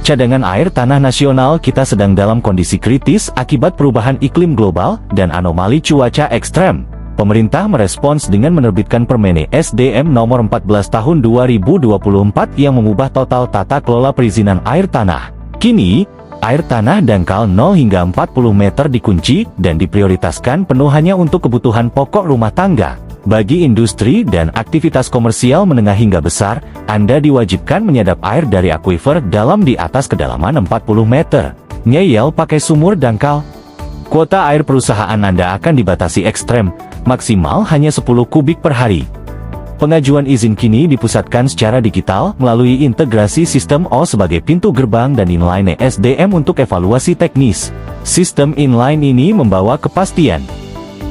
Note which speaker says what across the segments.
Speaker 1: Cadangan air tanah nasional kita sedang dalam kondisi kritis akibat perubahan iklim global dan anomali cuaca ekstrem. Pemerintah merespons dengan menerbitkan Permen SDM Nomor 14 Tahun 2024 yang mengubah total tata kelola perizinan air tanah. Kini, air tanah dangkal 0 hingga 40 meter dikunci dan diprioritaskan penuh hanya untuk kebutuhan pokok rumah tangga. Bagi industri dan aktivitas komersial menengah hingga besar, Anda diwajibkan menyadap air dari akuifer dalam di atas kedalaman 40 meter. Ngeyel pakai sumur dangkal. Kuota air perusahaan Anda akan dibatasi ekstrem, maksimal hanya 10 kubik per hari. Pengajuan izin kini dipusatkan secara digital melalui integrasi sistem O sebagai pintu gerbang dan inline SDM untuk evaluasi teknis. Sistem inline ini membawa kepastian.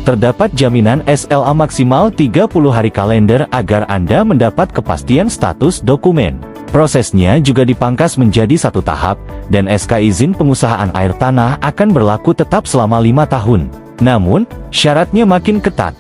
Speaker 1: Terdapat jaminan SLA maksimal 30 hari kalender agar Anda mendapat kepastian status dokumen. Prosesnya juga dipangkas menjadi 1 tahap, dan SK izin pengusahaan air tanah akan berlaku tetap selama 5 tahun. Namun, syaratnya makin ketat.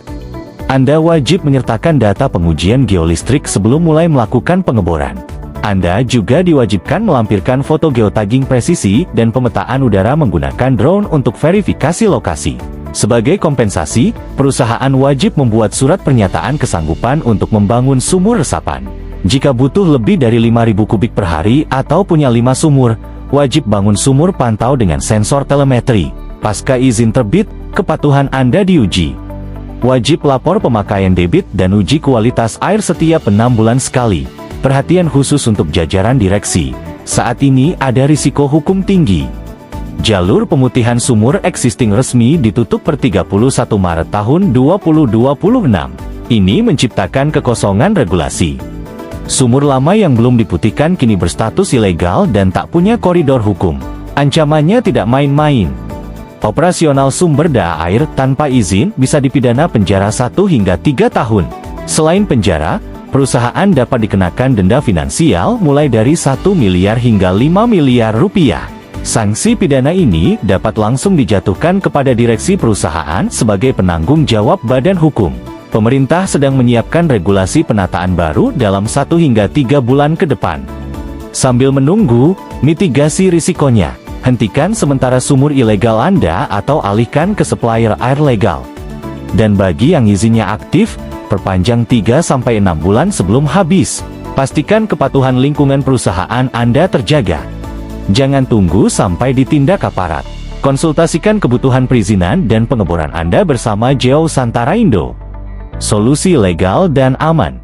Speaker 1: Anda wajib menyertakan data pengujian geolistrik sebelum mulai melakukan pengeboran. Anda juga diwajibkan melampirkan foto geotagging presisi dan pemetaan udara menggunakan drone untuk verifikasi lokasi. Sebagai kompensasi, perusahaan wajib membuat surat pernyataan kesanggupan untuk membangun sumur resapan. Jika butuh lebih dari 5.000 kubik per hari atau punya 5 sumur, wajib bangun sumur pantau dengan sensor telemetri. Pasca izin terbit, kepatuhan Anda diuji. Wajib lapor pemakaian debit dan uji kualitas air setiap 6 bulan sekali. Perhatian khusus untuk jajaran direksi. Saat ini ada risiko hukum tinggi. Jalur pemutihan sumur existing resmi ditutup per 31 Maret tahun 2026. Ini menciptakan kekosongan regulasi. Sumur lama yang belum diputihkan kini berstatus ilegal dan tak punya koridor hukum. Ancamannya tidak main-main. Operasional sumber daya air tanpa izin bisa dipidana penjara 1 hingga 3 tahun. Selain penjara, perusahaan dapat dikenakan denda finansial mulai dari 1 miliar hingga 5 miliar rupiah. Sanksi pidana ini dapat langsung dijatuhkan kepada direksi perusahaan sebagai penanggung jawab badan hukum. Pemerintah sedang menyiapkan regulasi penataan baru dalam 1 hingga 3 bulan ke depan. Sambil menunggu, mitigasi risikonya. Hentikan sementara sumur ilegal Anda atau alihkan ke supplier air legal. Dan bagi yang izinnya aktif, perpanjang 3-6 bulan sebelum habis. Pastikan kepatuhan lingkungan perusahaan Anda terjaga. Jangan tunggu sampai ditindak aparat. Konsultasikan kebutuhan perizinan dan pengeboran Anda bersama Geosantara Indo. Solusi legal dan aman.